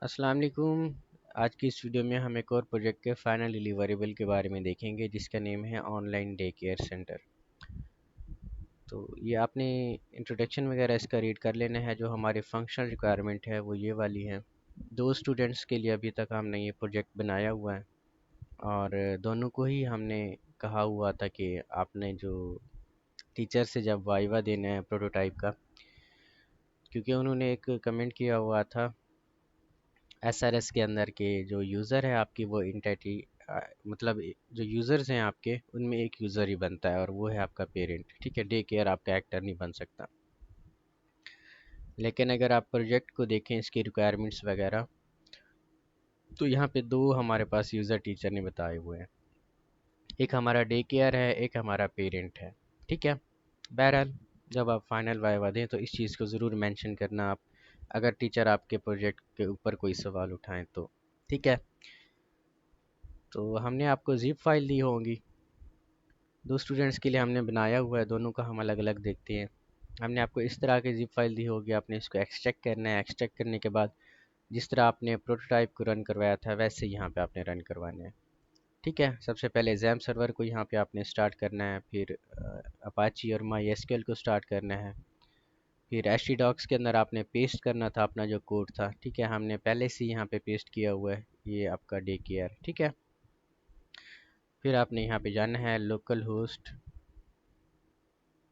अस्सलाम वालेकुम। आज की इस वीडियो में हम एक और प्रोजेक्ट के फाइनल डिलीवरेबल के बारे में देखेंगे जिसका नेम है ऑनलाइन डे केयर सेंटर। तो ये आपने इंट्रोडक्शन वगैरह इसका रीड कर लेना है। जो हमारी फंक्शनल रिक्वायरमेंट है वो ये वाली है। दो स्टूडेंट्स के लिए अभी तक हमने ये प्रोजेक्ट बनाया हुआ है और दोनों को ही हमने कहा हुआ था कि आपने जो टीचर से जब वाइवा देना है प्रोटोटाइप का, क्योंकि उन्होंने एक कमेंट किया हुआ था एसआरएस के अंदर के जो यूज़र है आपकी वो इंटिटी, मतलब जो यूज़र्स हैं आपके उनमें एक यूज़र ही बनता है और वो है आपका पेरेंट। ठीक है, डे केयर आपका एक्टर नहीं बन सकता। लेकिन अगर आप प्रोजेक्ट को देखें इसकी रिक्वायरमेंट्स वगैरह, तो यहाँ पे दो हमारे पास यूज़र टीचर ने बताए हुए हैं। एक हमारा डे केयर है, एक हमारा पेरेंट है। ठीक है, बहरहाल जब आप फाइनल वाइवा दें तो इस चीज़ को ज़रूर मेंशन करना आप, अगर टीचर आपके प्रोजेक्ट के ऊपर कोई सवाल उठाएं तो। ठीक है, तो हमने आपको ज़िप फाइल दी होंगी, दो स्टूडेंट्स के लिए हमने बनाया हुआ है, दोनों का हम अलग अलग देखते हैं। हमने आपको इस तरह की ज़िप फाइल दी होगी, आपने इसको एक्सट्रैक्ट करना है। एक्सट्रैक्ट करने के बाद जिस तरह आपने प्रोटोटाइप को रन करवाया था वैसे यहाँ पे आपने रन करवाना है। ठीक है, सबसे पहले जैम सर्वर को यहाँ पे आपने स्टार्ट करना है, फिर अपाची और माई एसक्यूएल को स्टार्ट करना है, फिर एचटीडॉक्स के अंदर आपने पेस्ट करना था अपना जो कोड था। ठीक है, हमने पहले से यहाँ पे पेस्ट किया हुआ है, ये आपका डे केयर। ठीक है, फिर आपने यहाँ पे जाना है लोकल होस्ट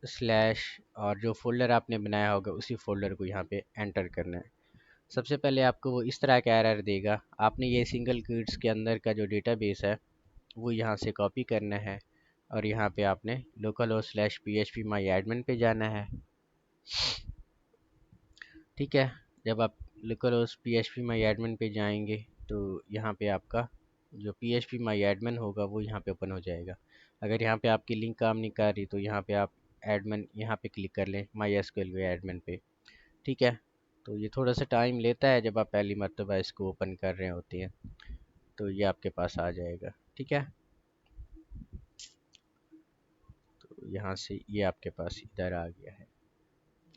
स्लैश, और जो फ़ोल्डर आपने बनाया होगा उसी फ़ोल्डर को यहाँ पे एंटर करना है। सबसे पहले आपको वो इस तरह का एरर देगा, आपने ये सिंगल क्विट्स के अंदर का जो डेटाबेस है वो यहाँ से कॉपी करना है और यहाँ पे आपने local host slash P H P माई एडमिन पे जाना है। ठीक है, जब आप local host P H P माई एडमिन पे जाएंगे तो यहाँ पे आपका जो पी एच पी माई एडमिन होगा वो यहाँ पे ओपन हो जाएगा। अगर यहाँ पे आपकी लिंक काम नहीं कर रही तो यहाँ पे आप एडमिन यहाँ पे क्लिक कर लें, माई एसक्यूएल के एडमिन पे। ठीक है, तो ये थोड़ा सा टाइम लेता है जब आप पहली मरतबा इसको ओपन कर रहे होते हैं, तो ये आपके पास आ जाएगा। ठीक है, तो यहाँ से ये आपके पास इधर आ गया है,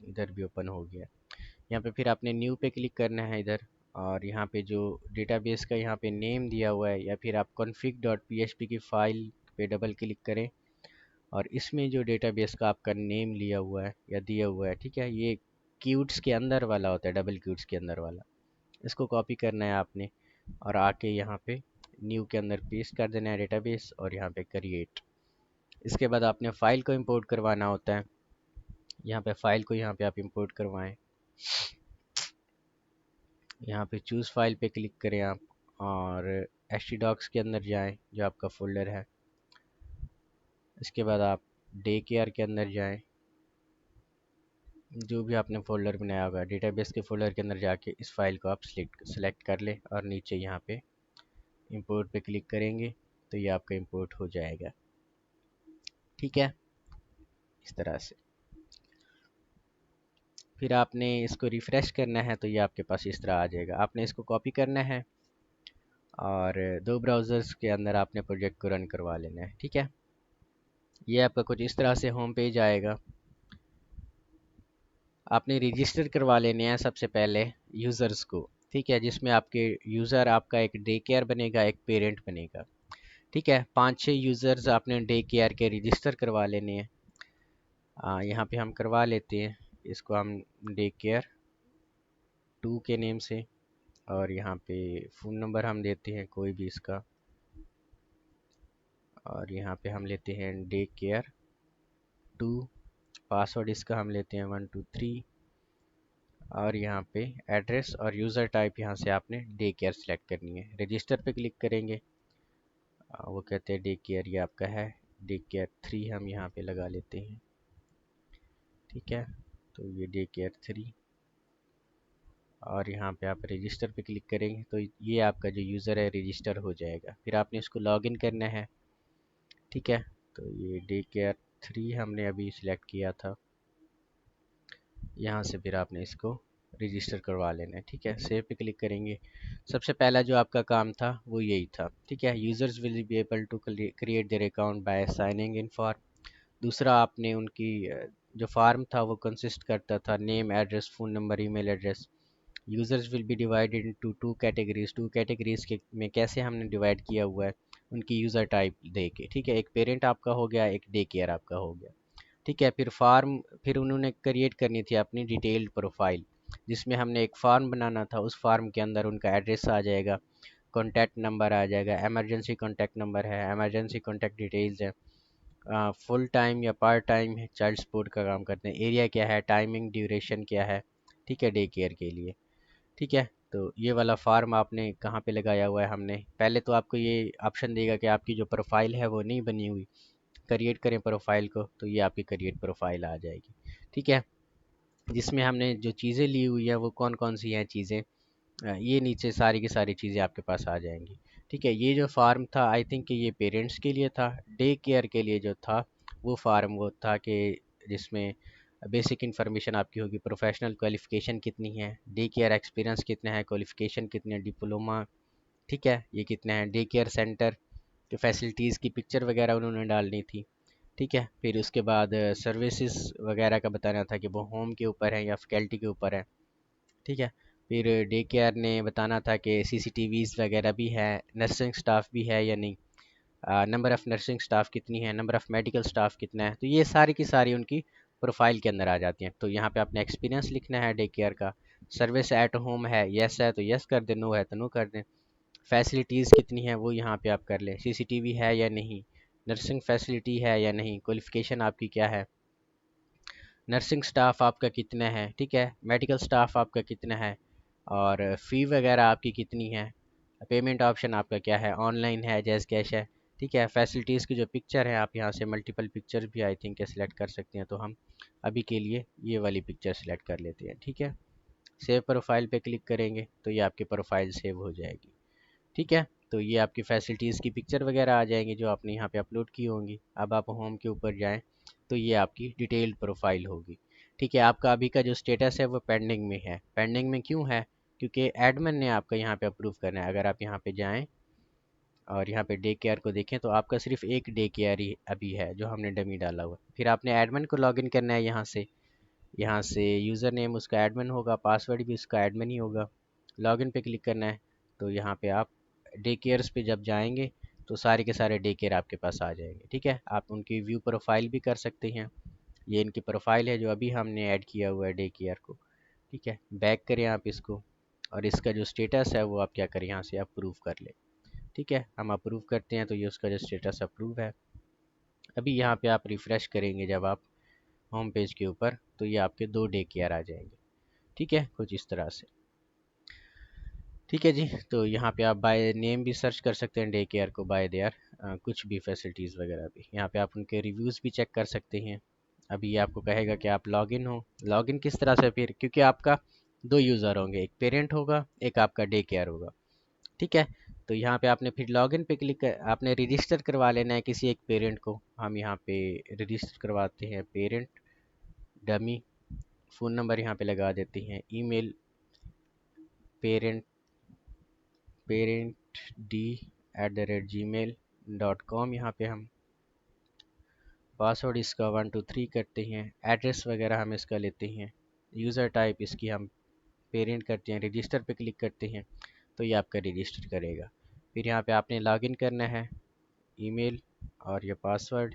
इधर भी ओपन हो गया। यहाँ पे फिर आपने न्यू पे क्लिक करना है इधर, और यहाँ पे जो डेटाबेस का यहाँ पे नेम दिया हुआ है, या फिर आप config.php की फ़ाइल पे डबल क्लिक करें और इसमें जो डेटाबेस का आपका नेम लिया हुआ है या दिया हुआ है, ठीक है, ये क्यूट्स के अंदर वाला होता है, डबल क्यूट्स के अंदर वाला, इसको कॉपी करना है आपने और आके यहाँ पे न्यू के अंदर पेस्ट कर देना है डेटाबेस और यहाँ पे क्रिएट। इसके बाद आपने फ़ाइल को इंपोर्ट करवाना होता है, यहाँ पे फ़ाइल को यहाँ पे आप इंपोर्ट करवाएं। यहाँ पे चूज़ फाइल पे क्लिक करें आप और htdocs के अंदर जाएं जो आपका फ़ोल्डर है। इसके बाद आप डे केयर के अंदर जाएं, जो भी आपने फ़ोल्डर बनाया होगा डेटाबेस के फ़ोल्डर के अंदर जाके इस फाइल को आप सेलेक्ट कर लें और नीचे यहाँ पे इंपोर्ट पे क्लिक करेंगे तो ये आपका इंपोर्ट हो जाएगा। ठीक है, इस तरह से फिर आपने इसको रिफ़्रेश करना है तो ये आपके पास इस तरह आ जाएगा। आपने इसको कॉपी करना है और दो ब्राउज़र्स के अंदर आपने प्रोजेक्ट को रन करवा लेना है। ठीक है, ये आपका कुछ इस तरह से होम पेज आएगा। आपने रजिस्टर करवा लेने हैं सबसे पहले यूज़र्स को। ठीक है, जिसमें आपके यूज़र आपका एक डे केयर बनेगा, एक पेरेंट बनेगा। ठीक है, 5-6 यूज़र्स आपने डे केयर के रजिस्टर करवा लेने हैं। यहाँ पे हम करवा लेते हैं, इसको हम डे केयर 2 के नेम से, और यहाँ पे फ़ोन नंबर हम देते हैं कोई भी इसका, और यहाँ पे हम लेते हैं डे केयर 2। पासवर्ड इसका हम लेते हैं 123, और यहाँ पे एड्रेस और यूज़र टाइप यहाँ से आपने डे केयर सेलेक्ट करनी है। रजिस्टर पे क्लिक करेंगे, वो कहते हैं डे केयर ये आपका है, डे केयर 3 हम यहाँ पे लगा लेते हैं। ठीक है, तो ये डे केयर 3, और यहाँ पे आप रजिस्टर पे क्लिक करेंगे तो ये आपका जो यूज़र है रजिस्टर हो जाएगा। फिर आपने इसको लॉगिन करना है। ठीक है, तो ये डे केयर 3 हमने अभी सिलेक्ट किया था, यहाँ से फिर आपने इसको रजिस्टर करवा लेना है। ठीक है, सेव पे क्लिक करेंगे। सबसे पहला जो आपका काम था वो यही था। ठीक है, users will be able to create their account by signing in form. दूसरा आपने उनकी जो फार्म था वो कंसिस्ट करता था name, address, phone number, email address, users will B divided into two categories. Two categories के में कैसे हमने डिवाइड किया हुआ है, उनकी यूज़र टाइप दे के, ठीक है। एक पेरेंट आपका हो गया, एक डे केयर आपका हो गया, ठीक है। फिर उन्होंने क्रिएट करनी थी अपनी डिटेल्ड प्रोफाइल, जिसमें हमने एक फॉर्म बनाना था। उस फॉर्म के अंदर उनका एड्रेस आ जाएगा, कॉन्टैक्ट नंबर आ जाएगा, इमरजेंसी कॉन्टैक्ट नंबर है, इमरजेंसी कॉन्टैक्ट डिटेल्स है, फुल टाइम या पार्ट टाइम है, चाइल्ड सपोर्ट का काम करते हैं, एरिया क्या है, टाइमिंग ड्यूरेशन क्या है, ठीक है, डे केयर के लिए, ठीक है। तो ये वाला फार्म आपने कहाँ पे लगाया हुआ है, हमने पहले तो आपको ये ऑप्शन देगा कि आपकी जो प्रोफाइल है वो नहीं बनी हुई, क्रिएट करें प्रोफाइल को, तो ये आपकी क्रिएट प्रोफाइल आ जाएगी, ठीक है। जिसमें हमने जो चीज़ें ली हुई है वो कौन कौन सी हैं चीज़ें, ये नीचे सारी की सारी चीज़ें आपके पास आ जाएंगी, ठीक है। ये जो फार्म था आई थिंक कि ये पेरेंट्स के लिए था। डे केयर के लिए जो था वो फार्म वो था कि जिसमें बेसिक इन्फॉर्मेशन आपकी होगी, प्रोफेशनल क्वालिफ़िकेशन कितनी है, डे केयर एक्सपीरियंस कितना है, क्वालिफ़िकेशन कितनी है, डिप्लोमा, ठीक है, ये कितना है, डे केयर सेंटर के फैसिलिटीज़ की पिक्चर वगैरह उन्होंने डालनी थी, ठीक है। फिर उसके बाद सर्विसेज वगैरह का बताना था कि वो होम के ऊपर है या फैकल्टी के ऊपर है, ठीक है। फिर डे केयर ने बताना था कि सीसीटीवीज़ वगैरह भी है, नर्सिंग स्टाफ भी है या नहीं, नंबर ऑफ़ नर्सिंग स्टाफ कितनी है, नंबर ऑफ़ मेडिकल स्टाफ कितना है, तो ये सारी की सारी उनकी प्रोफाइल के अंदर आ जाती हैं। तो यहाँ पे आपने एक्सपीरियंस लिखना है डे केयर का, सर्विस एट होम है तो यस कर दें, नो है तो नो कर दें, फैसिलिटीज़ कितनी है वो यहाँ पे आप कर लें, सीसीटीवी है या नहीं, नर्सिंग फैसिलिटी है या नहीं, क्वालिफ़िकेशन आपकी क्या है, नर्सिंग स्टाफ आपका कितना है, ठीक है, मेडिकल स्टाफ आपका कितना है, और फ़ी वगैरह आपकी कितनी है, पेमेंट ऑप्शन आपका क्या है, ऑनलाइन है, जैज़ कैश है, ठीक है। फैसिलिटीज़ की जो पिक्चर है आप यहाँ से मल्टीपल पिक्चर भी आई थिंक सेलेक्ट कर सकते हैं, तो हम अभी के लिए ये वाली पिक्चर सेलेक्ट कर लेते हैं, ठीक है। सेव प्रोफाइल पे क्लिक करेंगे तो ये आपकी प्रोफाइल सेव हो जाएगी, ठीक है। तो ये आपकी फैसिलिटीज़ की पिक्चर वगैरह आ जाएंगी जो आपने यहाँ पे अपलोड की होंगी। अब आप होम के ऊपर जाएं तो ये आपकी डिटेल्ड प्रोफाइल होगी, ठीक है। आपका अभी का जो स्टेटस है वो पेंडिंग में है। पेंडिंग में क्यों है, क्योंकि एडमिन ने आपका यहाँ पे अप्रूव करना है। अगर आप यहाँ पे जाएं और यहाँ पे डे केयर को देखें तो आपका सिर्फ एक डे केयर ही अभी है जो हमने डमी डाला हुआ है। फिर आपने एडमिन को लॉगिन करना है, यहाँ से यूज़र नेम उसका एडमिन होगा, पासवर्ड भी उसका एडमिन ही होगा, लॉगिन पे क्लिक करना है। तो यहाँ पे आप डे केयर्स पे जब जाएंगे तो सारे के सारे डे केयर आपके पास आ जाएंगे, ठीक है। आप उनकी व्यू प्रोफाइल भी कर सकते हैं, ये इनकी प्रोफाइल है जो अभी हमने ऐड किया हुआ है डे केयर को, ठीक है। बैक करें आप इसको और इसका जो स्टेटस है वो आप क्या करें, यहाँ से अप्रूव कर लें, ठीक है। हम अप्रूव करते हैं तो ये उसका जो स्टेटस अप्रूव है। अभी यहाँ पे आप रिफ़्रेश करेंगे जब आप होम पेज के ऊपर तो ये आपके दो डे केयर आ जाएंगे, ठीक है, कुछ इस तरह से, ठीक है जी। तो यहाँ पे आप बाय नेम भी सर्च कर सकते हैं डे केयर को, बाय देयर कुछ भी फैसिलिटीज़ वगैरह भी। यहाँ पे आप उनके रिव्यूज़ भी चेक कर सकते हैं। अभी ये आपको कहेगा कि आप लॉगिन हो, लॉगिन किस तरह से, फिर क्योंकि आपका दो यूज़र होंगे, एक पेरेंट होगा एक आपका डे केयर होगा, ठीक है। तो यहाँ पे आपने फिर लॉगिन पे क्लिक कर आपने रजिस्टर करवा लेना है किसी एक पेरेंट को। हम यहाँ पे रजिस्टर करवाते हैं पेरेंट डमी, फ़ोन नंबर यहाँ पे लगा देते हैं, ईमेल पेरेंट parentd@gmail.com, यहाँ पे हम पासवर्ड इसका 123 करते हैं, एड्रेस वगैरह हम इसका लेते हैं, यूज़र टाइप इसकी हम पेरेंट करते हैं, रजिस्टर पे क्लिक करते हैं तो ये आपका रजिस्टर करेगा। फिर यहाँ पे आपने लॉगिन करना है, ईमेल और ये पासवर्ड,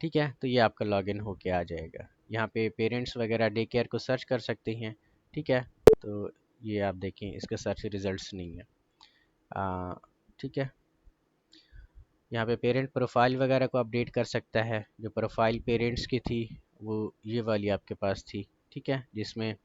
ठीक है। तो ये आपका लॉगिन होके आ जाएगा। यहाँ पे पेरेंट्स वगैरह डे केयर को सर्च कर सकते हैं, ठीक है। तो ये आप देखें इसके सर्च रिजल्ट्स नहीं है, ठीक है। यहाँ पे पेरेंट प्रोफाइल वगैरह को अपडेट कर सकता है। जो प्रोफाइल पेरेंट्स की थी वो ये वाली आपके पास थी, ठीक है, जिसमें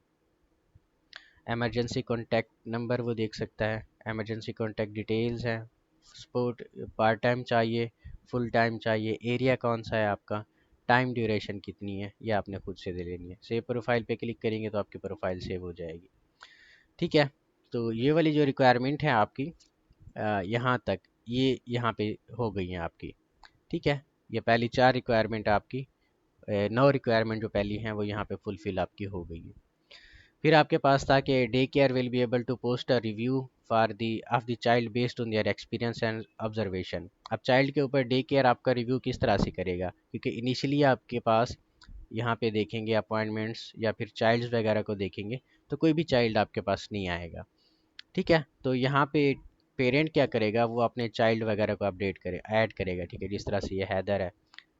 इमरजेंसी कॉन्टैक्ट नंबर वो देख सकता है, इमरजेंसी कॉन्टैक्ट डिटेल्स है, सपोर्ट पार्ट टाइम चाहिए, फुल टाइम चाहिए, एरिया कौन सा है आपका, टाइम ड्यूरेशन कितनी है, ये आपने खुद से दे लेनी है। सेव प्रोफाइल पे क्लिक करेंगे तो आपकी प्रोफाइल सेव हो जाएगी, ठीक है। तो ये वाली जो रिक्वायरमेंट है आपकी यहाँ तक, ये यहाँ पे हो गई हैं आपकी, ठीक है। ये पहली चार रिक्वायरमेंट आपकी, नौ रिक्वायरमेंट जो पहली हैं वो यहाँ पे फुलफ़िल आपकी हो गई है। फिर आपके पास था कि day care will be able to post a review for the of the child based on their experience and observation. अब चाइल्ड के ऊपर डे केयर आपका रिव्यू किस तरह से करेगा, क्योंकि इनिशियली आपके पास यहाँ पे देखेंगे अपॉइंटमेंट्स या फिर चाइल्ड्स वगैरह को देखेंगे तो कोई भी चाइल्ड आपके पास नहीं आएगा। ठीक है, तो यहाँ पे पेरेंट क्या करेगा, वो अपने चाइल्ड वगैरह को अपडेट करे, ऐड करेगा। ठीक है, जिस तरह से ये हैदर है,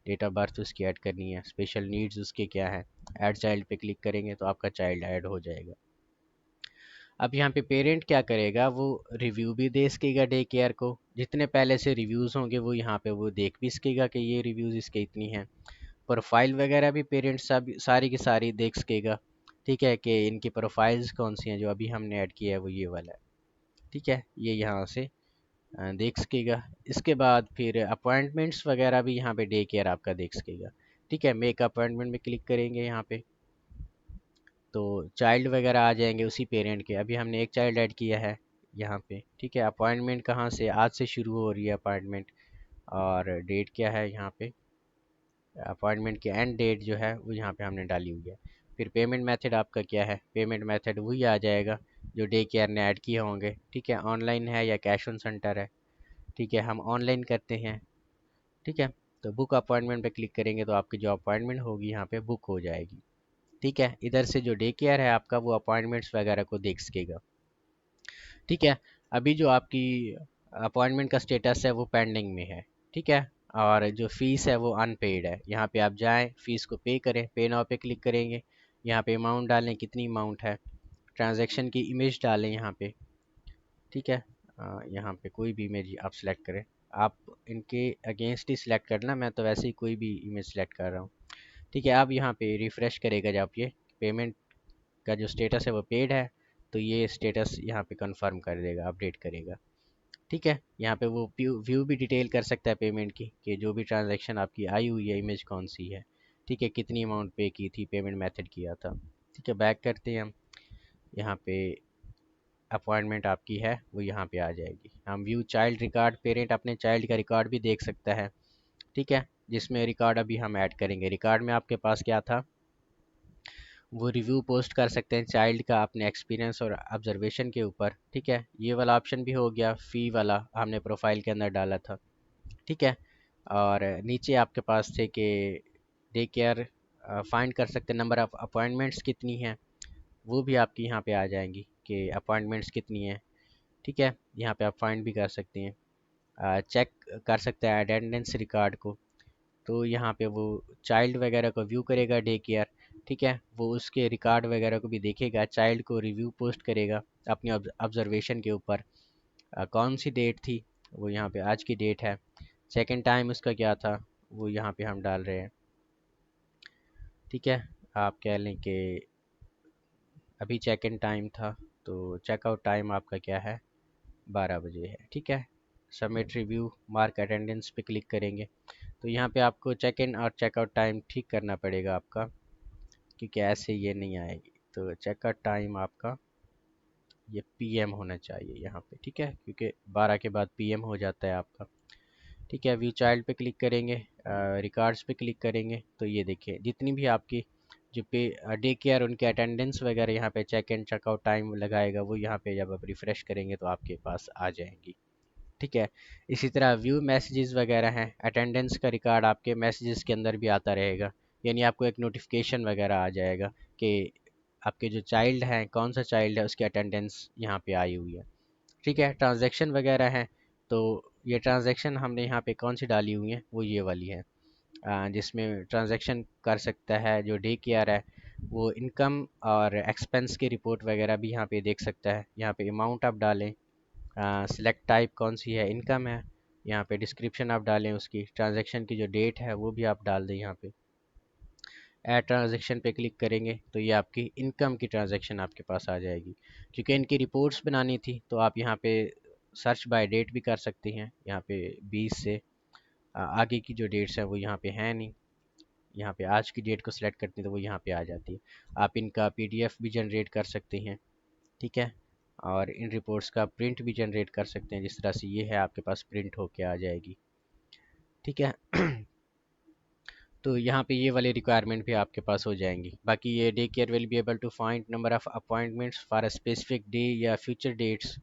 डेट ऑफ बर्थ उसकी ऐड करनी है, स्पेशल नीड्स उसके क्या है, ऐड चाइल्ड पे क्लिक करेंगे तो आपका चाइल्ड ऐड हो जाएगा। अब यहाँ पे पेरेंट क्या करेगा, वो रिव्यू भी दे सकेगा डे केयर को, जितने पहले से रिव्यूज़ होंगे वो यहाँ पे वो देख भी सकेगा कि ये रिव्यूज़ इसके इतनी हैं। प्रोफाइल वगैरह भी पेरेंट सब सारी की सारी देख सकेगा। ठीक है, कि इनकी प्रोफाइल्स कौन सी हैं, जो अभी हमने ऐड किया है वो ये वाला है। ठीक है, ये यहाँ से देख सकेगा। इसके बाद फिर अपॉइंटमेंट्स वगैरह भी यहाँ पे डे केयर आपका देख सकेगा। ठीक है, मेक अपॉइंटमेंट में क्लिक करेंगे यहाँ पे, तो चाइल्ड वगैरह आ जाएंगे उसी पेरेंट के। अभी हमने एक चाइल्ड ऐड किया है यहाँ पे। ठीक है, अपॉइंटमेंट कहाँ से, आज से शुरू हो रही है अपॉइंटमेंट, और डेट क्या है यहाँ पे, अपॉइंटमेंट की एंड डेट जो है वो यहाँ पे हमने डाली हुई है। फिर पेमेंट मेथड आपका क्या है, पेमेंट मेथड वही आ जाएगा जो डे केयर ने ऐड किए होंगे। ठीक है, ऑनलाइन है या कैश ऑन सेंटर है। ठीक है, हम ऑनलाइन करते हैं। ठीक है, तो बुक अपॉइंटमेंट पे क्लिक करेंगे तो आपकी जो अपॉइंटमेंट होगी यहाँ पे बुक हो जाएगी। ठीक है, इधर से जो डे केयर है आपका वो अपॉइंटमेंट्स वगैरह को देख सकेगा। ठीक है, अभी जो आपकी अपॉइंटमेंट का स्टेटस है वो पेंडिंग में है। ठीक है, और जो फ़ीस है वो अनपेड है। यहाँ पे आप जाएँ, फ़ीस को पे करें, पे नाउ पे क्लिक करेंगे, यहाँ पे अमाउंट डालें, कितनी अमाउंट है, ट्रांजैक्शन की इमेज डालें यहाँ पे। ठीक है, यहाँ पे कोई भी इमेज आप सेलेक्ट करें, आप इनके अगेंस्ट ही सिलेक्ट करना, मैं तो वैसे ही कोई भी इमेज सेलेक्ट कर रहा हूँ। ठीक है, अब यहाँ पे रिफ़्रेश करेगा जब ये पेमेंट का जो स्टेटस है वो पेड है, तो ये स्टेटस यहाँ पे कंफर्म कर देगा, अपडेट करेगा। ठीक है, यहाँ पे वो व्यू भी डिटेल कर सकता है पेमेंट की, कि जो भी ट्रांजैक्शन आपकी आई हुई है, इमेज कौन सी है। ठीक है, कितनी अमाउंट पे की थी, पेमेंट मेथड किया था। ठीक है, बैक करते हैं हम। यहाँ पे अपॉइंटमेंट आपकी है वो यहाँ पे आ जाएगी। हम व्यू चाइल्ड रिकॉर्ड, पेरेंट अपने चाइल्ड का रिकॉर्ड भी देख सकता है। ठीक है, जिसमें रिकॉर्ड अभी हम ऐड करेंगे। रिकॉर्ड में आपके पास क्या था, वो रिव्यू पोस्ट कर सकते हैं चाइल्ड का अपने एक्सपीरियंस और ऑब्जर्वेशन के ऊपर। ठीक है, ये वाला ऑप्शन भी हो गया, फ़ी वाला हमने प्रोफाइल के अंदर डाला था। ठीक है, और नीचे आपके पास थे कि डे केयर फाइंड कर सकते हैं, नंबर ऑफ़ अपॉइंटमेंट्स कितनी हैं, वो भी आपकी यहाँ पे आ जाएंगी कि अपॉइंटमेंट्स कितनी हैं। ठीक है, यहाँ पे आप फाइंड भी कर सकते हैं, चेक कर सकते हैं अटेंडेंस रिकॉर्ड को। तो यहाँ पे वो चाइल्ड वगैरह को व्यू करेगा डे केयर। ठीक है, वो उसके रिकॉर्ड वगैरह को भी देखेगा, चाइल्ड को रिव्यू पोस्ट करेगा अपनी ऑब्जर्वेशन के ऊपर। कौन सी डेट थी, वो यहाँ पे आज की डेट है। सेकंड टाइम उसका क्या था, वो यहाँ पे हम डाल रहे हैं। ठीक है, आप कह लें कि अभी चेक इन टाइम था, तो चेकआउट टाइम आपका क्या है, 12 बजे है। ठीक है, सबमिट रिव्यू, मार्क अटेंडेंस पे क्लिक करेंगे, तो यहाँ पे आपको चेक इन और चेकआउट टाइम ठीक करना पड़ेगा आपका, क्योंकि ऐसे ये नहीं आएगी। तो चेकआउट टाइम आपका ये पीएम होना चाहिए यहाँ पे। ठीक है, क्योंकि 12 के बाद पीएम हो जाता है आपका। ठीक है, व्यू चाइल्ड पे क्लिक करेंगे, रिकॉर्ड्स पे क्लिक करेंगे, तो ये देखिए जितनी भी आपकी जो पे डे केयर उनके अटेंडेंस वगैरह यहाँ पे चेक इन चेकआउट टाइम लगाएगा, वो यहाँ पे जब आप रिफ़्रेश करेंगे तो आपके पास आ जाएंगी। ठीक है, इसी तरह व्यू मैसेजेस वगैरह हैं, अटेंडेंस का रिकॉर्ड आपके मैसेजेस के अंदर भी आता रहेगा, यानी आपको एक नोटिफिकेशन वगैरह आ जाएगा कि आपके जो चाइल्ड हैं, कौन सा चाइल्ड है, उसकी अटेंडेंस यहाँ पे आई हुई है। ठीक है, ट्रांजैक्शन वगैरह हैं, तो ये ट्रांजैक्शन हमने यहाँ पे कौन सी डाली हुई है, वो ये वाली है, जिसमें ट्रांजैक्शन कर सकता है जो डे केयर है, वो इनकम और एक्सपेंस की रिपोर्ट वगैरह भी यहाँ पे देख सकता है। यहाँ पे अमाउंट आप डालें, सिलेक्ट टाइप कौन सी है, इनकम है, यहाँ पे डिस्क्रिप्शन आप डालें, उसकी ट्रांजैक्शन की जो डेट है वो भी आप डाल दें। यहाँ पे ऐड ट्रांजैक्शन पे क्लिक करेंगे तो ये आपकी इनकम की ट्रांजैक्शन आपके पास आ जाएगी। क्योंकि इनकी रिपोर्ट्स बनानी थी, तो आप यहाँ पे सर्च बाय डेट भी कर सकते हैं। यहाँ पे 20 से आगे की जो डेट्स हैं वो यहाँ पे हैं नहीं, यहाँ पे आज की डेट को सिलेक्ट करते हैं तो वो यहाँ पे आ जाती है। आप इनका पीडीएफ भी जनरेट कर सकते हैं। ठीक है, और इन रिपोर्ट्स का प्रिंट भी जनरेट कर सकते हैं, जिस तरह से ये है आपके पास प्रिंट होके आ जाएगी। ठीक है, तो यहाँ पे ये वाले रिक्वायरमेंट भी आपके पास हो जाएंगी। बाकी ये day care will be able to find number of appointments for a specific day या फ्यूचर डेट्स।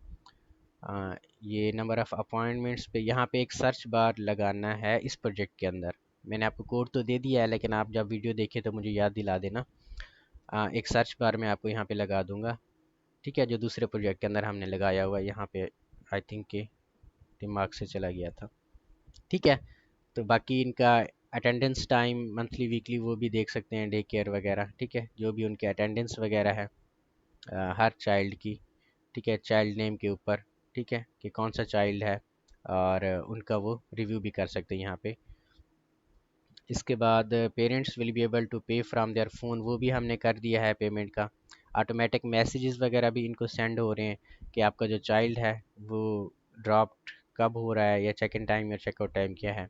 ये नंबर ऑफ़ अपॉइंटमेंट्स पे यहाँ पे एक सर्च बार लगाना है इस प्रोजेक्ट के अंदर। मैंने आपको कोड तो दे दिया है, लेकिन आप जब वीडियो देखें तो मुझे याद दिला देना। एक सर्च बार में आपको यहाँ पे लगा दूंगा, ठीक है, जो दूसरे प्रोजेक्ट के अंदर हमने लगाया हुआ है यहाँ पे। आई थिंक कि दिमाग से चला गया था, ठीक है। तो बाकी इनका अटेंडेंस टाइम मंथली वीकली वो भी देख सकते हैं, डे केयर वगैरह, ठीक है, जो भी उनके अटेंडेंस वगैरह है हर चाइल्ड की, ठीक है, चाइल्ड नेम के ऊपर, ठीक है, कि कौन सा चाइल्ड है, और उनका वो रिव्यू भी कर सकते हैं यहाँ पे। इसके बाद parents will be able to pay from their phone, वो भी हमने कर दिया है पेमेंट का। ऑटोमेटिक मैसेजेस वगैरह भी इनको सेंड हो रहे हैं कि आपका जो चाइल्ड है वो ड्रॉप्ड कब हो रहा है, या चेक इन टाइम या चेकआउट टाइम क्या है।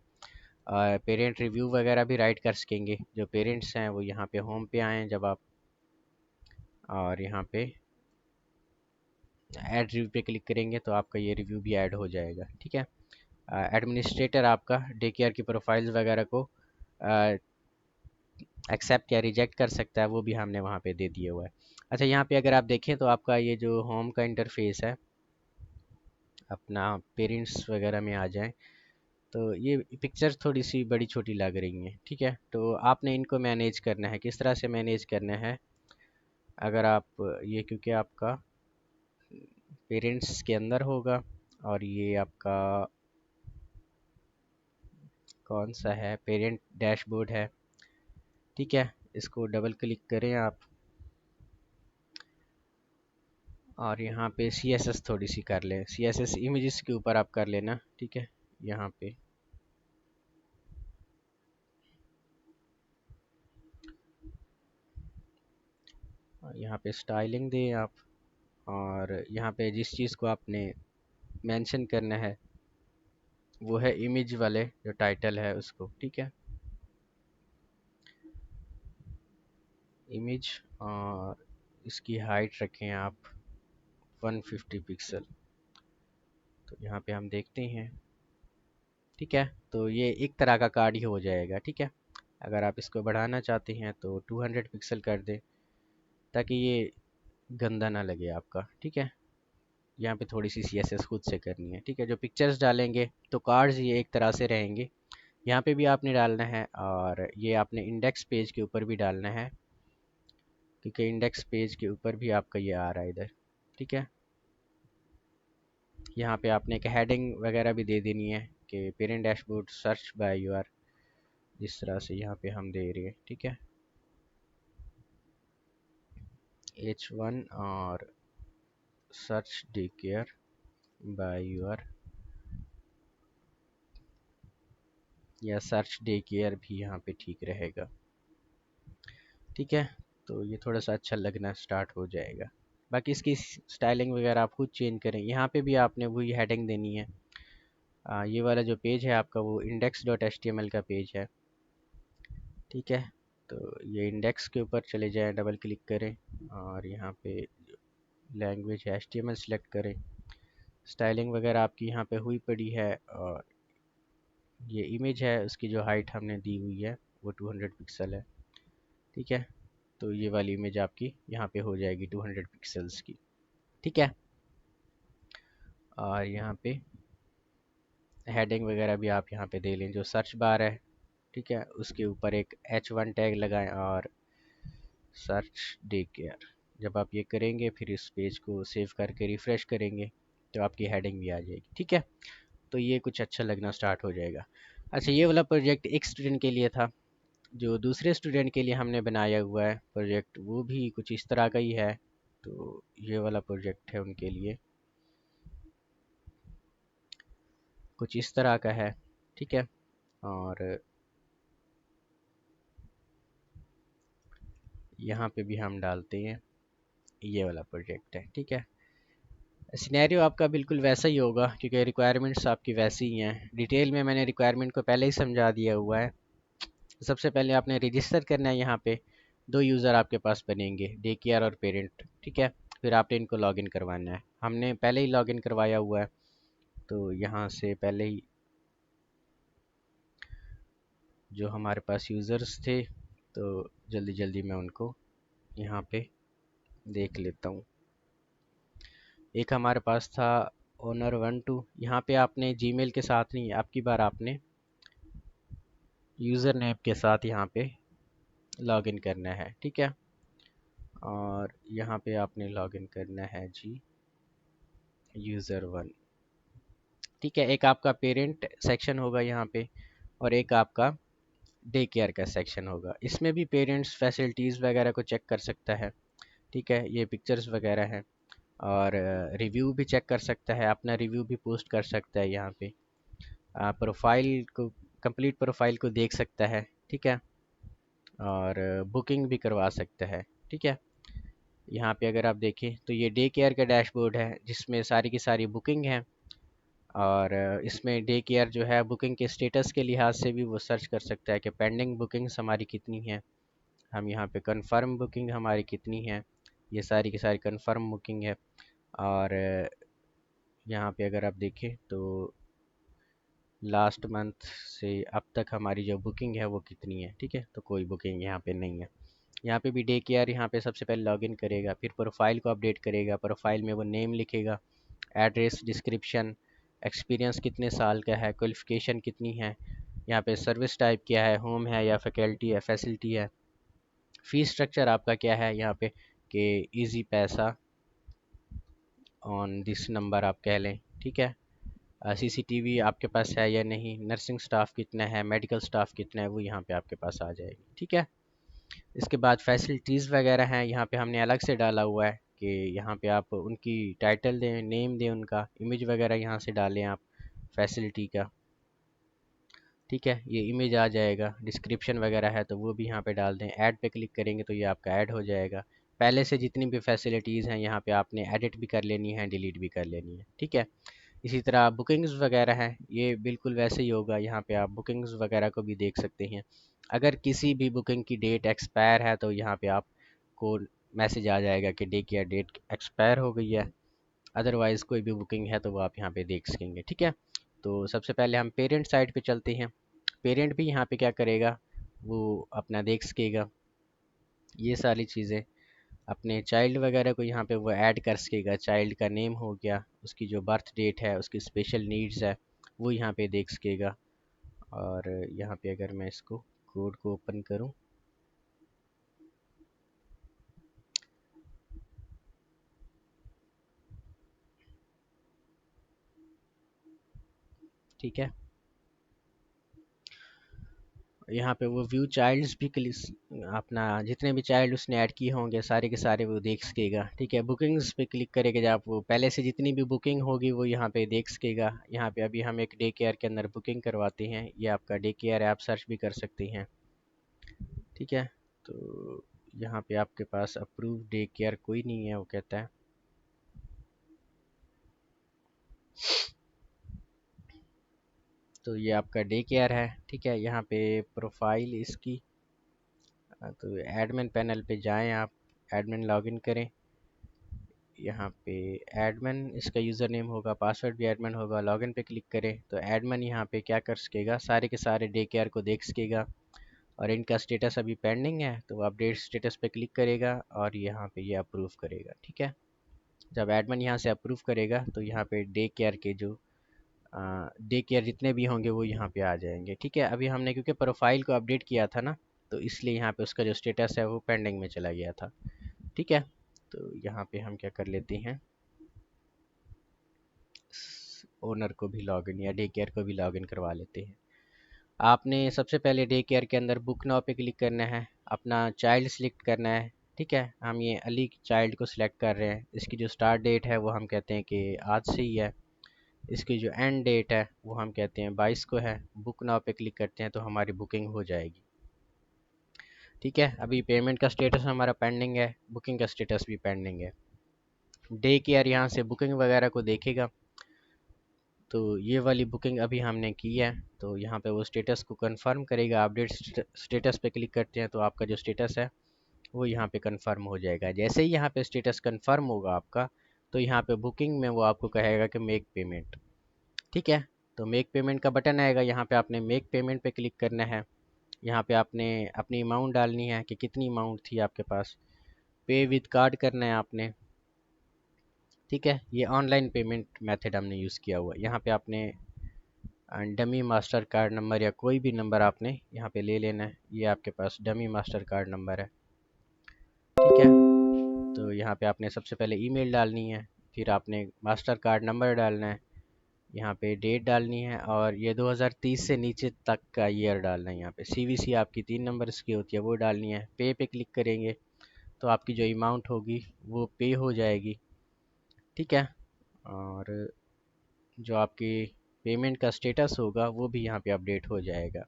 पेरेंट रिव्यू वगैरह भी राइट कर सकेंगे। जो पेरेंट्स हैं वो यहाँ पे होम पे आएँ जब आप, और यहाँ पे ऐड रिव्यू पे क्लिक करेंगे तो आपका ये रिव्यू भी ऐड हो जाएगा, ठीक है। एडमिनिस्ट्रेटर आपका डे केयर की प्रोफाइल्स वगैरह को एक्सेप्ट या रिजेक्ट कर सकता है, वो भी हमने वहाँ पे दे दिया हुआ है। अच्छा, यहाँ पे अगर आप देखें तो आपका ये जो होम का इंटरफेस है, अपना पेरेंट्स वगैरह में आ जाएं तो ये पिक्चर थोड़ी सी बड़ी छोटी लग रही हैं, ठीक है। तो आपने इनको मैनेज करना है, किस तरह से मैनेज करना है। अगर आप ये, क्योंकि आपका पेरेंट्स के अंदर होगा, और ये आपका कौन सा है, पेरेंट डैशबोर्ड है, ठीक है। इसको डबल क्लिक करें आप, और यहाँ पे CSS थोड़ी सी कर लें, CSS इमेजेस के ऊपर आप कर लेना, ठीक है। यहाँ पे स्टाइलिंग दें आप, और यहाँ पे जिस चीज़ को आपने मेंशन करना है वो है इमेज वाले जो टाइटल है उसको, ठीक है, इमेज। और इसकी हाइट रखें आप 150 पिक्सल। तो यहाँ पे हम देखते हैं, ठीक है। तो ये एक तरह का कार्ड ही हो जाएगा, ठीक है। अगर आप इसको बढ़ाना चाहते हैं तो 200 पिक्सल कर दें, ताकि ये गंदा ना लगे आपका, ठीक है। यहाँ पे थोड़ी सी CSS खुद से करनी है, ठीक है। जो पिक्चर्स डालेंगे तो कार्ड्स ये एक तरह से रहेंगे, यहाँ पे भी आपने डालना है, और ये आपने इंडेक्स पेज के ऊपर भी डालना है, क्योंकि इंडेक्स पेज के ऊपर भी आपका ये आ रहा है इधर, ठीक है। यहाँ पे आपने एक हेडिंग वगैरह भी दे देनी है कि parent dashboard search by your, जिस तरह से यहाँ पे हम दे रहे हैं, ठीक है, H1 और search day care by your, या सर्च डे केयर भी यहाँ पे ठीक रहेगा, ठीक है। तो ये थोड़ा सा अच्छा लगना स्टार्ट हो जाएगा। बाकी इसकी स्टाइलिंग वगैरह आप खुद चेंज करें। यहाँ पे भी आपने वही हेडिंग देनी है। ये वाला जो पेज है आपका वो index.html का पेज है, ठीक है। तो ये इंडेक्स के ऊपर चले जाएं, डबल क्लिक करें, और यहाँ पे लैंग्वेज HTML सेलेक्ट करें। स्टाइलिंग वगैरह आपकी यहाँ पे हुई पड़ी है, और ये इमेज है उसकी जो हाइट हमने दी हुई है वो 200 पिक्सल है, ठीक है। तो ये वाली इमेज आपकी यहाँ पे हो जाएगी 200 पिक्सल्स की, ठीक है। और यहाँ पे हेडिंग वगैरह भी आप यहाँ पे दे लें, जो सर्च बार है, ठीक है, उसके ऊपर एक H1 टैग लगाएं, और सर्च डे केयर। जब आप ये करेंगे फिर इस पेज को सेव करके रिफ़्रेश करेंगे तो आपकी हेडिंग भी आ जाएगी, ठीक है। तो ये कुछ अच्छा लगना स्टार्ट हो जाएगा। अच्छा, ये वाला प्रोजेक्ट एक स्टूडेंट के लिए था। जो दूसरे स्टूडेंट के लिए हमने बनाया हुआ है प्रोजेक्ट वो भी कुछ इस तरह का ही है। तो ये वाला प्रोजेक्ट है उनके लिए, कुछ इस तरह का है, ठीक है। और यहाँ पे भी हम डालते हैं ये वाला प्रोजेक्ट है, ठीक है। सिनेरियो आपका बिल्कुल वैसा ही होगा, क्योंकि रिक्वायरमेंट्स आपकी वैसी ही हैं। डिटेल में मैंने रिक्वायरमेंट को पहले ही समझा दिया हुआ है। सबसे पहले आपने रजिस्टर करना है, यहाँ पे दो यूज़र आपके पास बनेंगे, डे केयर और पेरेंट, ठीक है। फिर आपने इनको लॉगिन करवाना है, हमने पहले ही लॉगिन करवाया हुआ है। तो यहाँ से पहले ही जो हमारे पास यूज़र्स थे, तो जल्दी जल्दी मैं उनको यहाँ पे देख लेता हूँ। एक हमारे पास था ओनर 1 2, यहाँ पे आपने जीमेल के साथ नहीं, आपकी बार आपने यूज़र नेम के साथ यहाँ पे लॉगिन करना है, ठीक है। और यहाँ पे आपने लॉगिन करना है जी user1। ठीक है, एक आपका पेरेंट सेक्शन होगा यहाँ पे और एक आपका डे केयर का सेक्शन होगा। इसमें भी पेरेंट्स फैसिलिटीज़ वगैरह को चेक कर सकता है। ठीक है, ये पिक्चर्स वगैरह हैं और रिव्यू भी चेक कर सकता है, अपना रिव्यू भी पोस्ट कर सकता है यहाँ पे। प्रोफाइल को, कंप्लीट प्रोफाइल को देख सकता है। ठीक है, और बुकिंग भी करवा सकता है। ठीक है, यहाँ पे अगर आप देखें तो ये डे केयर का डैशबोर्ड है जिसमें सारी की सारी बुकिंग है। और इसमें डे केयर जो है बुकिंग के स्टेटस के लिहाज से भी वो सर्च कर सकता है कि पेंडिंग बुकिंग्स हमारी कितनी हैं। हम यहाँ पे कंफर्म बुकिंग हमारी कितनी है, ये सारी की सारी कंफर्म बुकिंग है। और यहाँ पे अगर आप देखें तो लास्ट मंथ से अब तक हमारी जो बुकिंग है वो कितनी है। ठीक है, तो कोई बुकिंग यहाँ पे नहीं है। यहाँ पे भी डे केयर यहाँ पे सबसे पहले लॉगिन करेगा, फिर प्रोफाइल को अपडेट करेगा। प्रोफाइल में वो नेम लिखेगा, एड्रेस, डिस्क्रिप्शन, एक्सपीरियंस कितने साल का है, क्वालिफ़िकेशन कितनी है, यहाँ पे सर्विस टाइप क्या है, होम है या फैकल्टी है, फैसिलिटी है, फ़ी स्ट्रक्चर आपका क्या है यहाँ पे कि इजी पैसा ऑन दिस नंबर आप कह लें। ठीक है, सीसीटीवी आपके पास है या नहीं, नर्सिंग स्टाफ कितना है, मेडिकल स्टाफ कितना है, वो यहाँ पे आपके पास आ जाएगी। ठीक है, इसके बाद फैसिलिटीज़ वगैरह हैं, यहाँ पे हमने अलग से डाला हुआ है कि यहाँ पे आप उनकी टाइटल दें, नेम दें, उनका इमेज वगैरह यहाँ से डालें आप फैसिलिटी का। ठीक है, ये इमेज आ जाएगा। डिस्क्रिप्शन वगैरह है तो वो भी यहाँ पे डाल दें। ऐड पे क्लिक करेंगे तो ये आपका ऐड हो जाएगा। पहले से जितनी भी फैसिलिटीज़ हैं यहाँ पे आपने एडिट भी कर लेनी है, डिलीट भी कर लेनी है। ठीक है, इसी तरह बुकिंग्स वगैरह हैं, ये बिल्कुल वैसे ही होगा। यहाँ पे आप बुकिंग्स वगैरह को भी देख सकते हैं। अगर किसी भी बुकिंग की डेट एक्सपायर है तो यहाँ पे आपको मैसेज आ जाएगा कि डे की डेट एक्सपायर हो गई है। अदरवाइज़ कोई भी बुकिंग है तो वो आप यहाँ पे देख सकेंगे। ठीक है, तो सबसे पहले हम पेरेंट साइड पे चलते हैं। पेरेंट भी यहाँ पे क्या करेगा, वो अपना देख सकेगा ये सारी चीज़ें। अपने चाइल्ड वगैरह को यहाँ पे वो ऐड कर सकेगा। चाइल्ड का नेम हो गया, उसकी जो बर्थ डेट है, उसकी स्पेशल नीड्स है, वो यहाँ पे देख सकेगा। और यहाँ पे अगर मैं इसको कोड को ओपन करूँ, ठीक है, यहाँ पे वो व्यू चाइल्ड्स भी अपना जितने भी चाइल्ड उसने ऐड किए होंगे सारे के सारे वो देख सकेगा। ठीक है, बुकिंग्स पे क्लिक करेगा जब वो पहले से जितनी भी बुकिंग होगी वो यहाँ पे देख सकेगा। यहाँ पे अभी हम एक डे केयर के अंदर बुकिंग करवाते हैं, ये आपका डे केयर ऐप सर्च भी कर सकते हैं। ठीक है, तो यहाँ पे आपके पास अप्रूव डे केयर कोई नहीं है, वो कहता है। तो ये आपका डे केयर है। ठीक है, यहाँ पे प्रोफाइल इसकी, तो एडमिन पैनल पे जाएं आप, एडमिन लॉगिन करें। यहाँ पे एडमिन इसका यूज़र नेम होगा, पासवर्ड भी एडमिन होगा। लॉगिन पे क्लिक करें तो एडमिन यहाँ पे क्या कर सकेगा, सारे के सारे डे केयर को देख सकेगा। और इनका स्टेटस अभी पेंडिंग है तो वो अपडेट स्टेटस पे क्लिक करेगा और यहाँ पे ये अप्रूव करेगा। ठीक है, जब एडमिन यहाँ से अप्रूव करेगा तो यहाँ पे डे केयर के जो डे केयर जितने भी होंगे वो यहाँ पे आ जाएंगे। ठीक है, अभी हमने क्योंकि प्रोफाइल को अपडेट किया था ना, तो इसलिए यहाँ पे उसका जो स्टेटस है वो पेंडिंग में चला गया था। ठीक है, तो यहाँ पे हम क्या कर लेते हैं, ओनर को भी लॉगिन या डे केयर को भी लॉगिन करवा लेते हैं। आपने सबसे पहले डे केयर के अंदर बुक नाउ पे क्लिक करना है, अपना चाइल्ड सिलेक्ट करना है। ठीक है, हम ये अली चाइल्ड को सिलेक्ट कर रहे हैं। इसकी जो स्टार्ट डेट है वो हम कहते हैं कि आज से ही है। इसकी जो एंड डेट है वो हम कहते हैं 22 को है। बुक नाउ पे क्लिक करते हैं तो हमारी बुकिंग हो जाएगी। ठीक है, अभी पेमेंट का स्टेटस हमारा पेंडिंग है, बुकिंग का स्टेटस भी पेंडिंग है। डे केयर यहाँ से बुकिंग वगैरह को देखेगा। तो ये वाली बुकिंग अभी हमने की है तो यहाँ पे वो स्टेटस को कंफर्म करेगा। अपडेट स्टेटस पे क्लिक करते हैं तो आपका जो स्टेटस है वो यहाँ पे कंफर्म हो जाएगा। जैसे ही यहाँ पे स्टेटस कंफर्म होगा आपका, तो यहाँ पे बुकिंग में वो आपको कहेगा कि मेक पेमेंट। ठीक है, तो मेक पेमेंट का बटन आएगा, यहाँ पे आपने मेक पेमेंट पे क्लिक करना है। यहाँ पे आपने अपनी अमाउंट डालनी है कि कितनी अमाउंट थी आपके पास। पे विद कार्ड करना है आपने। ठीक है, ये ऑनलाइन पेमेंट मेथड हमने यूज़ किया हुआ है। यहाँ पे आपने डमी मास्टर कार्ड नंबर या कोई भी नंबर आपने यहाँ पे ले लेना है। ये आपके पास डमी मास्टर कार्ड नंबर है। ठीक है, यहाँ पे आपने सबसे पहले ईमेल डालनी है, फिर आपने मास्टर कार्ड नंबर डालना है, यहाँ पे डेट डालनी है, और ये 2030 से नीचे तक का ईयर डालना है। यहाँ पे सीवीसी आपकी 3 नंबर्स की होती है वो डालनी है। पे क्लिक करेंगे तो आपकी जो अमाउंट होगी वो पे हो जाएगी। ठीक है, और जो आपकी पेमेंट का स्टेटस होगा वो भी यहाँ पे अपडेट हो जाएगा।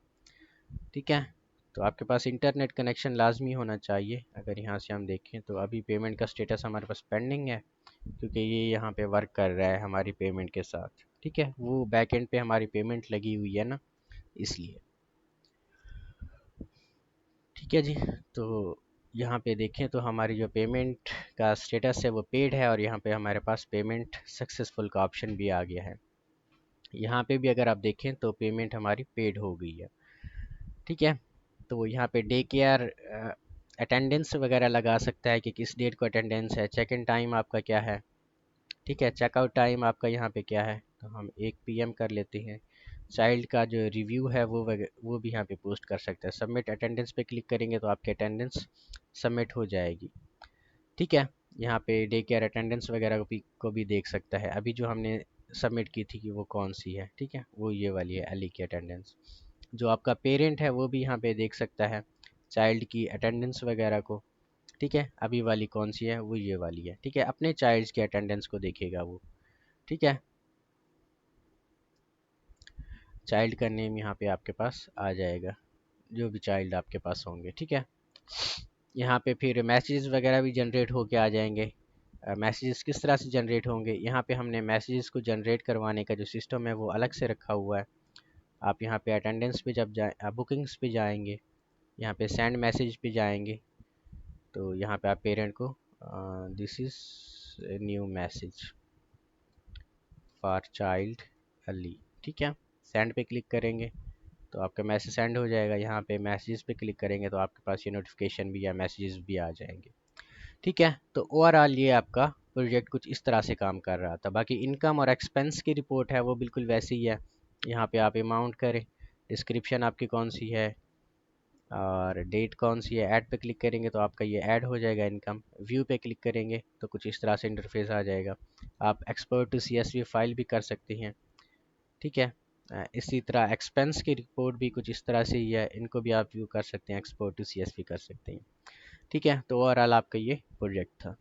ठीक है, तो आपके पास इंटरनेट कनेक्शन लाजमी होना चाहिए। अगर यहाँ से हम देखें तो अभी पेमेंट का स्टेटस हमारे पास पेंडिंग है, क्योंकि ये यहाँ पे वर्क कर रहा है हमारी पेमेंट के साथ। ठीक है, वो बैक एंड पे हमारी पेमेंट लगी हुई है ना, इसलिए। ठीक है जी, तो यहाँ पे देखें तो हमारी जो पेमेंट का स्टेटस है वो पेड है, और यहाँ पे हमारे पास पेमेंट सक्सेसफुल का ऑप्शन भी आ गया है। यहाँ पे भी अगर आप देखें तो पेमेंट हमारी पेड हो गई है। ठीक है, तो यहाँ पे डे केयर अटेंडेंस वगैरह लगा सकता है कि किस डेट को अटेंडेंस है, चेक इन टाइम आपका क्या है। ठीक है, चेकआउट टाइम आपका यहाँ पे क्या है, तो हम 1 PM कर लेते हैं। चाइल्ड का जो रिव्यू है वो भी यहाँ पे पोस्ट कर सकते हैं। सबमिट अटेंडेंस पे क्लिक करेंगे तो आपकी अटेंडेंस सबमिट हो जाएगी। ठीक है, यहाँ पे डे केयर अटेंडेंस वगैरह को भी देख सकता है। अभी जो हमने सबमिट की थी कि वो कौन सी है, ठीक है, वो ये वाली है, अली की अटेंडेंस। जो आपका पेरेंट है वो भी यहाँ पे देख सकता है चाइल्ड की अटेंडेंस वगैरह को। ठीक है, अभी वाली कौन सी है, वो ये वाली है। ठीक है, अपने चाइल्ड्स के अटेंडेंस को देखेगा वो। ठीक है, चाइल्ड का नेम यहाँ पे आपके पास आ जाएगा, जो भी चाइल्ड आपके पास होंगे। ठीक है, यहाँ पे फिर मैसेजेस वगैरह भी जनरेट होके आ जाएंगे। मैसेजेस किस तरह से जनरेट होंगे, यहाँ पे हमने मैसेजेस को जनरेट करवाने का जो सिस्टम है वो अलग से रखा हुआ है। आप यहाँ पे अटेंडेंस पे जब जाए, बुकिंग्स पे जाएंगे, यहाँ पे सेंड मैसेज पे जाएंगे, तो यहाँ पे आप पेरेंट को this is new message for child Ali. ठीक है, सेंड पे क्लिक करेंगे तो आपका मैसेज सेंड हो जाएगा। यहाँ पे मैसेजेस पे क्लिक करेंगे तो आपके पास ये नोटिफिकेशन भी या मैसेजेस भी आ जाएंगे। ठीक है, तो ओवरऑल ये आपका प्रोजेक्ट कुछ इस तरह से काम कर रहा था। बाकी इनकम और एक्सपेंस की रिपोर्ट है वो बिल्कुल वैसी ही है। यहाँ पे आप अमाउंट करें, डिस्क्रिप्शन आपकी कौन सी है और डेट कौन सी है, ऐड पे क्लिक करेंगे तो आपका ये ऐड हो जाएगा इनकम। व्यू पे क्लिक करेंगे तो कुछ इस तरह से इंटरफेस आ जाएगा। आप एक्सपोर्ट टू CSV फाइल भी कर सकते हैं। ठीक है, इसी तरह एक्सपेंस की रिपोर्ट भी कुछ इस तरह से ही है, इनको भी आप व्यू कर सकते हैं, एक्सपोर्ट टू CSV कर सकते हैं। ठीक है, तो ओवरऑल आपका ये प्रोजेक्ट था।